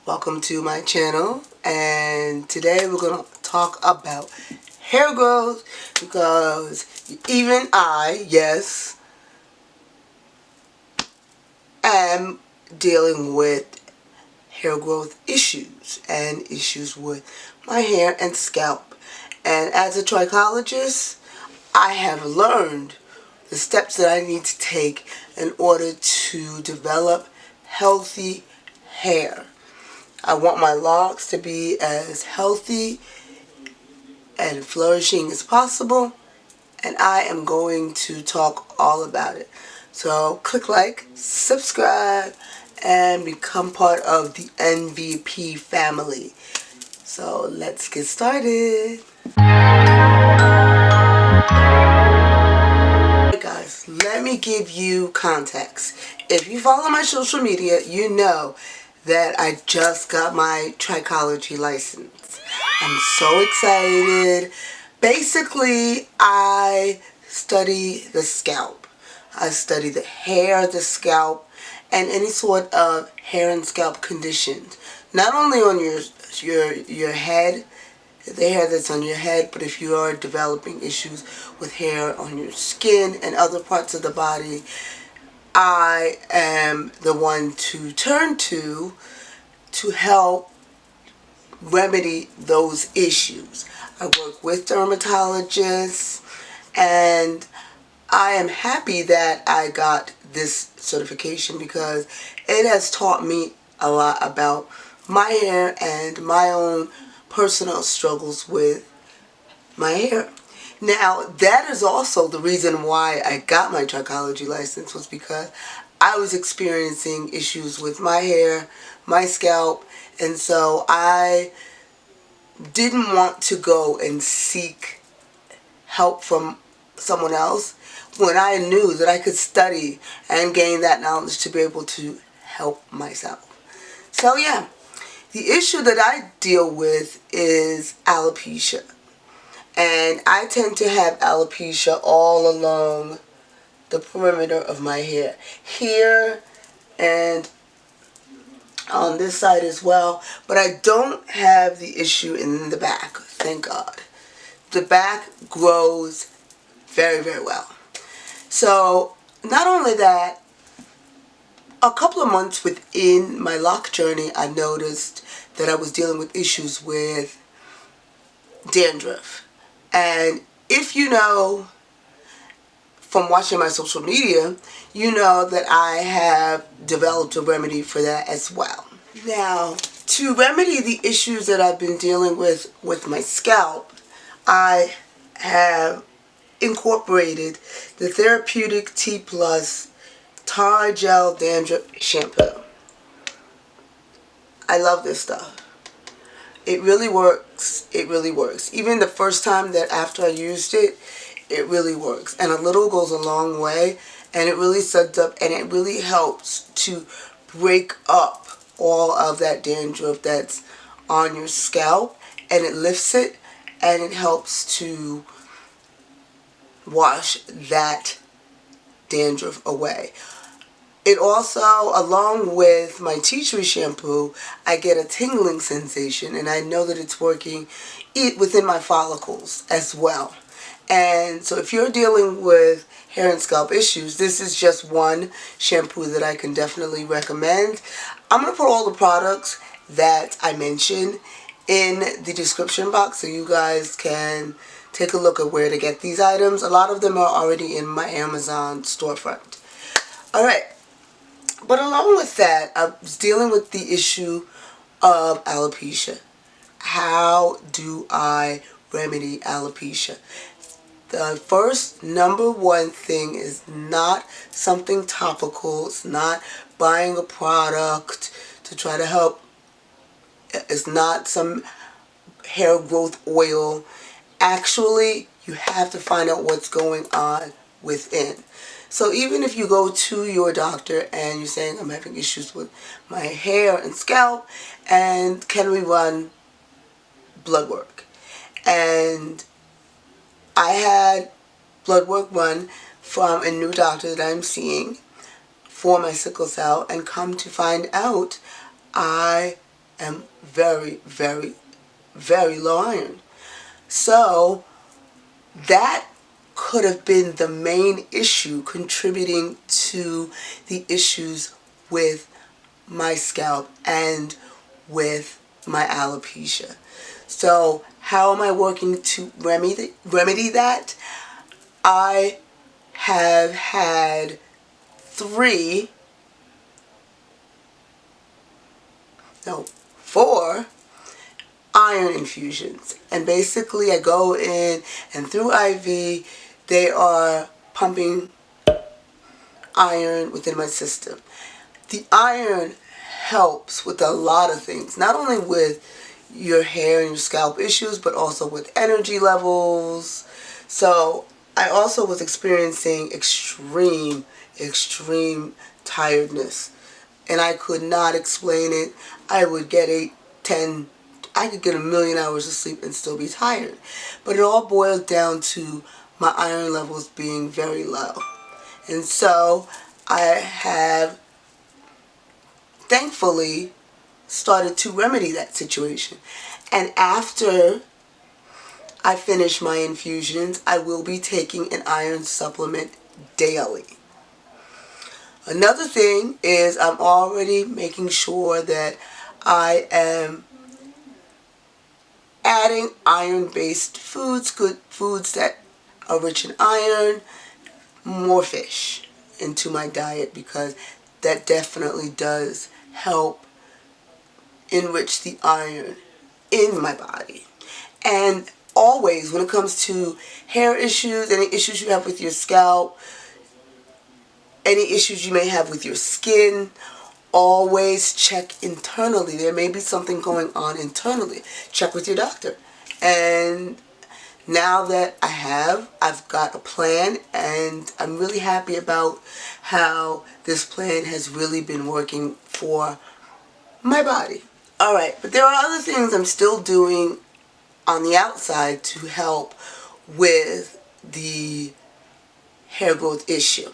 Welcome to my channel, and today we're going to talk about hair growth because even I, yes, am dealing with hair growth issues and issues with my hair and scalp. And as a trichologist, I have learned the steps that I need to take in order to develop healthy hair. I want my locks to be as healthy and flourishing as possible, and I am going to talk all about it. So click like, subscribe, and become part of the MVP family. So let's get started. Alright guys, let me give you context. If you follow my social media, you know that I just got my trichology license. I'm so excited. Basically, I study the scalp. I study the hair, the scalp, and any sort of hair and scalp conditions. Not only on your head, the hair that's on your head, but if you are developing issues with hair on your skin and other parts of the body, I am the one to turn to help remedy those issues. I work with dermatologists, and I am happy that I got this certification because it has taught me a lot about my hair and my own personal struggles with my hair. Now, that is also the reason why I got my trichology license, was because I was experiencing issues with my hair, my scalp, and so I didn't want to go and seek help from someone else when I knew that I could study and gain that knowledge to be able to help myself. So yeah, the issue that I deal with is alopecia. And I tend to have alopecia all along the perimeter of my hair. Here and on this side as well. But I don't have the issue in the back, thank God. The back grows very, very well. So, not only that, a couple of months within my lock journey, I noticed that I was dealing with issues with dandruff. And if you know from watching my social media, you know that I have developed a remedy for that as well. Now, to remedy the issues that I've been dealing with my scalp, I have incorporated the therapeutic T Plus Tar Gel Dandruff Shampoo. I love this stuff. It really works. It really works. Even the first time that after I used it, it really works. And a little goes a long way. And it really suds up, and it really helps to break up all of that dandruff that's on your scalp. And it lifts it, and it helps to wash that dandruff away. It also, along with my tea tree shampoo, I get a tingling sensation, and I know that it's working within my follicles as well. And so if you're dealing with hair and scalp issues, this is just one shampoo that I can definitely recommend. I'm going to put all the products that I mentioned in the description box so you guys can take a look at where to get these items. A lot of them are already in my Amazon storefront. Alright. But along with that, I was dealing with the issue of alopecia. How do I remedy alopecia? The first number one thing is not something topical. It's not buying a product to try to help. It's not some hair growth oil. Actually, you have to find out what's going on within. So even if you go to your doctor and you're saying, I'm having issues with my hair and scalp, and can we run blood work? And I had blood work run from a new doctor that I'm seeing for my sickle cell, and come to find out I am very, very, very low iron. So that could have been the main issue contributing to the issues with my scalp and with my alopecia. So how am I working to remedy that? I have had 4 iron infusions, and basically I go in and through IV they are pumping iron within my system. The iron helps with a lot of things, not only with your hair and your scalp issues, but also with energy levels. So I also was experiencing extreme tiredness, and I could not explain it. I would get I could get 1,000,000 hours of sleep and still be tired. But it all boiled down to my iron levels being very low. And so I have thankfully started to remedy that situation. And after I finish my infusions, I will be taking an iron supplement daily. Another thing is I'm already making sure that I am adding iron-based foods, good foods that are rich in iron, more fish into my diet, because that definitely does help enrich the iron in my body. And always, when it comes to hair issues, any issues you have with your scalp, any issues you may have with your skin, always check internally. There may be something going on internally. Check with your doctor. And now that I've got a plan, and I'm really happy about how this plan has really been working for my body. Alright, but there are other things I'm still doing on the outside to help with the hair growth issue.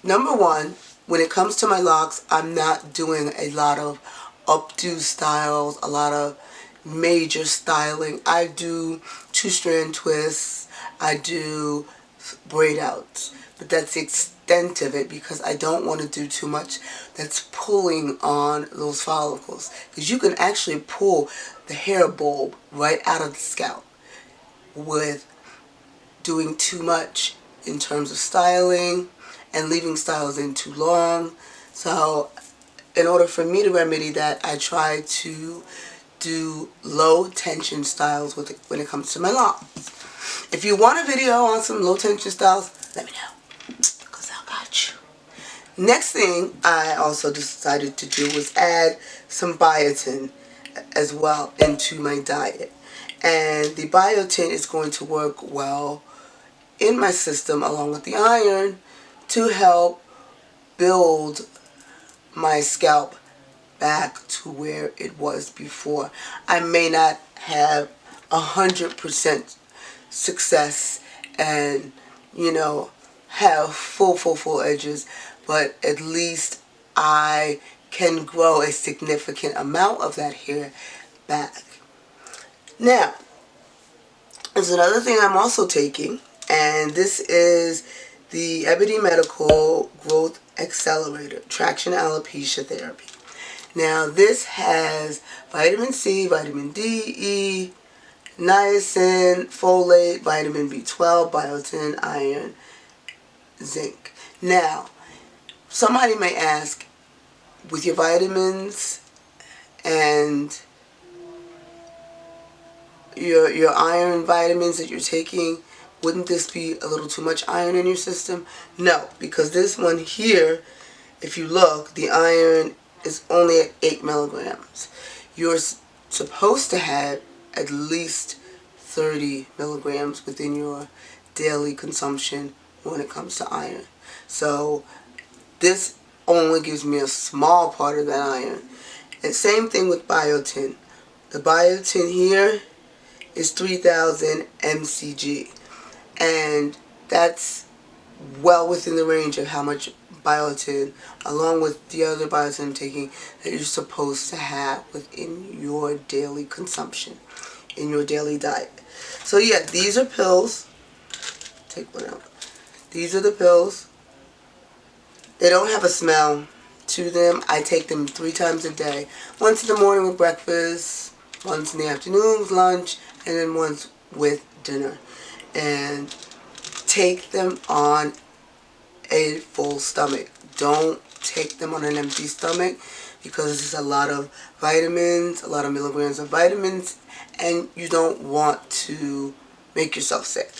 Number one, when it comes to my locks, I'm not doing a lot of updo styles, a lot of major styling. I do 2-strand twists, I do braid outs, but that's the extent of it, because I don't want to do too much that's pulling on those follicles, because you can actually pull the hair bulb right out of the scalp with doing too much in terms of styling and leaving styles in too long. So in order for me to remedy that, I try to do low tension styles when it comes to my locks. If you want a video on some low tension styles, let me know, because I got you. Next thing I also decided to do was add some biotin as well into my diet. And the biotin is going to work well in my system along with the iron to help build my scalp back to where it was before. I may not have 100% success and, have full edges, but at least I can grow a significant amount of that hair back. Now, there's another thing I'm also taking, and this is the Ebony Medical Growth Accelerator Traction Alopecia Therapy. Now, this has vitamin C, vitamin D, E, niacin, folate, vitamin B12, biotin, iron, zinc. Now, somebody may ask, with your vitamins and your iron vitamins that you're taking, wouldn't this be a little too much iron in your system? No, because this one here, if you look, the iron is only at 8 milligrams. You're supposed to have at least 30 milligrams within your daily consumption when it comes to iron. So this only gives me a small part of that iron. And same thing with biotin. The biotin here is 3,000 mcg. And that's well within the range of how much biotin, along with the other biotin I'm taking, that you're supposed to have within your daily consumption, in your daily diet. So yeah, these are pills. Take one out. These are the pills. They don't have a smell to them. I take them 3 times a day. Once in the morning with breakfast, once in the afternoon with lunch, and then once with dinner. And take them on a full stomach. Don't take them on an empty stomach, because there's a lot of vitamins, a lot of milligrams of vitamins, and you don't want to make yourself sick.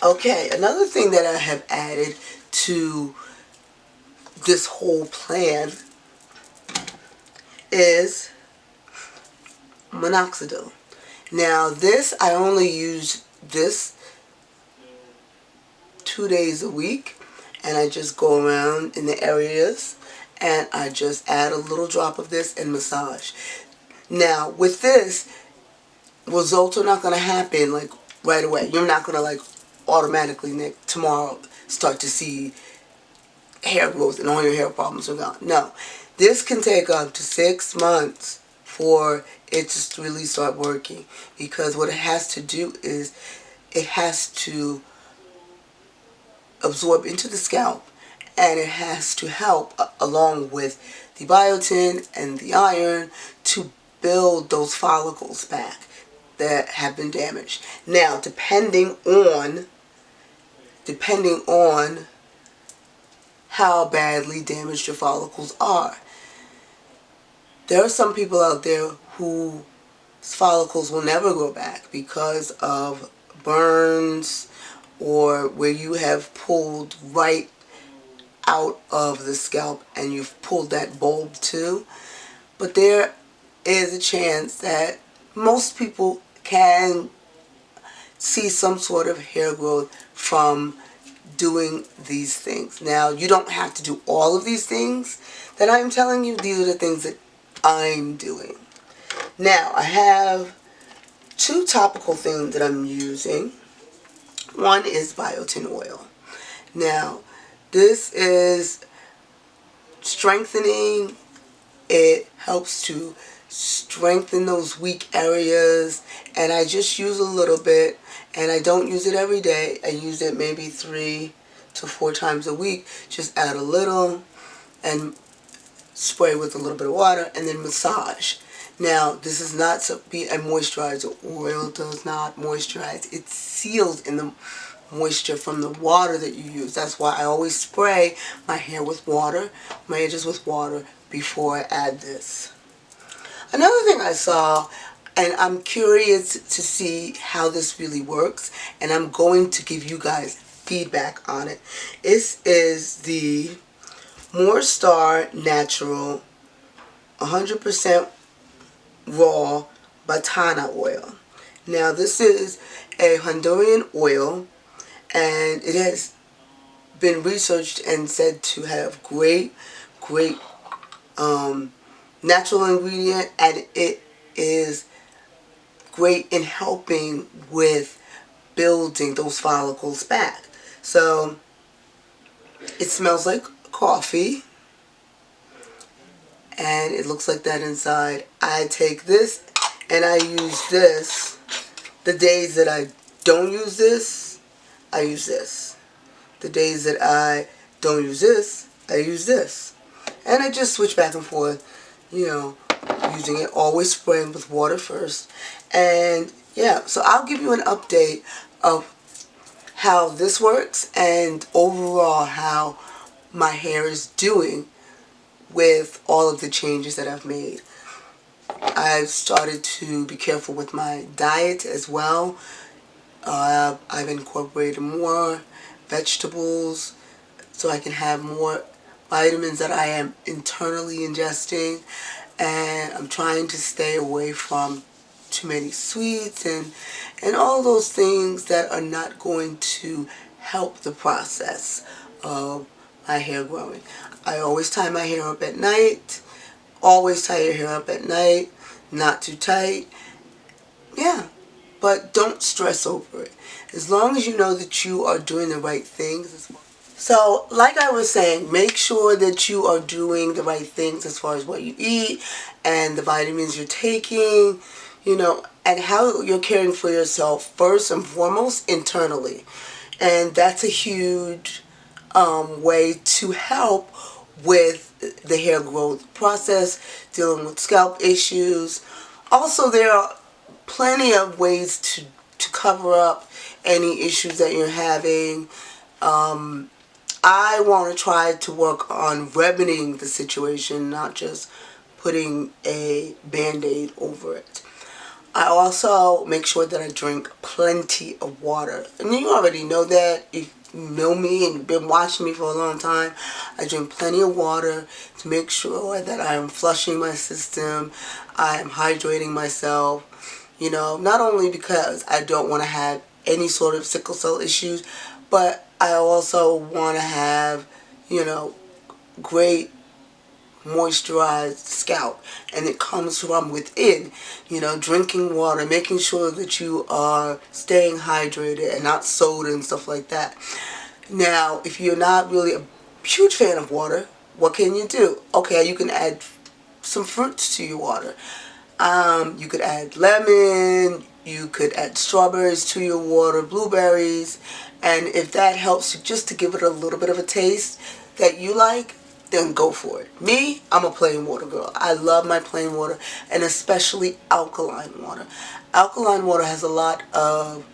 Okay, another thing that I have added to this whole plan is minoxidil. Now this, I only use this 2 days a week, and I just go around in the areas and I just add a little drop of this and massage. Now with this, results are not going to happen like right away. You're not going to like automatically tomorrow start to see hair growth and all your hair problems are gone. No, this can take up to 6 months for it to really start working, because what it has to do is it has to absorb into the scalp, and it has to help along with the biotin and the iron to build those follicles back that have been damaged. Now, depending on how badly damaged your follicles are, there are some people out there whose follicles will never grow back because of burns, or where you have pulled right out of the scalp and you've pulled that bulb too. But there is a chance that most people can see some sort of hair growth from doing these things. Now, you don't have to do all of these things that I'm telling you. These are the things that I'm doing. Now, I have 2 topical things that I'm using. One is biotin oil. Now, this is strengthening. It helps to strengthen those weak areas, and I just use a little bit, and I don't use it every day. I use it maybe 3 to 4 times a week. Just add a little and spray with a little bit of water, and then massage. Now, this is not to be a moisturizer. Oil does not moisturize. It seals in the moisture from the water that you use. That's why I always spray my hair with water, my edges with water, before I add this. Another thing I saw, and I'm curious to see how this really works, and I'm going to give you guys feedback on it. This is the More Star Natural 100% raw batana oil. Now, this is a Honduran oil, and it has been researched and said to have great natural ingredient, and it is great in helping with building those follicles back. So it smells like coffee, and it looks like that inside. I take this and I use this. The days that I don't use this, I use this. The days that I don't use this, I use this. And I just switch back and forth, you know, using it, always spraying with water first. And yeah, so I'll give you an update of how this works and overall how my hair is doing with all of the changes that I've made. I've started to be careful with my diet as well. I've incorporated more vegetables so I can have more vitamins that I am internally ingesting, and I'm trying to stay away from too many sweets and all those things that are not going to help the process of my hair growing. I always tie my hair up at night. Always tie your hair up at night, not too tight. Yeah, but don't stress over it. As long as you know that you are doing the right things. So, like I was saying, make sure that you are doing the right things as far as what you eat and the vitamins you're taking, you know, and how you're caring for yourself first and foremost internally. And that's a huge way to help with the hair growth process, dealing with scalp issues. Also, there are plenty of ways to cover up any issues that you're having. I want to try to work on remedying the situation, not just putting a band-aid over it. I also make sure that I drink plenty of water. And you already know that. If you know me and you've been watching me for a long time, I drink plenty of water to make sure that I am flushing my system, I am hydrating myself. You know, not only because I don't want to have any sort of sickle cell issues, but I also want to have, you know, great moisturized scalp, and it comes from within. You know, drinking water, making sure that you are staying hydrated and not soda and stuff like that. Now, if you're not really a huge fan of water, what can you do? Okay, you can add some fruits to your water. You could add lemon, you could add strawberries to your water, blueberries, and if that helps you just to give it a little bit of a taste that you like, then go for it. Me, I'm a plain water girl. I love my plain water, and especially alkaline water. Alkaline water has a lot of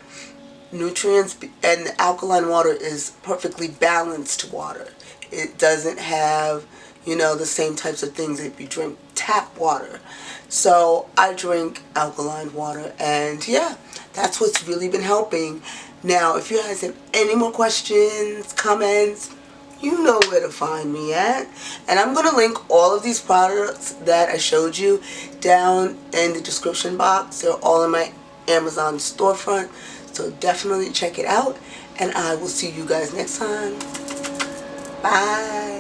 nutrients, and alkaline water is perfectly balanced water. It doesn't have, you know, the same types of things if you drink tap water. So I drink alkaline water, and yeah, that's what's really been helping. Now, if you guys have any more questions, comments, you know where to find me at. And I'm going to link all of these products that I showed you down in the description box. They're all in my Amazon storefront. So definitely check it out. And I will see you guys next time. Bye.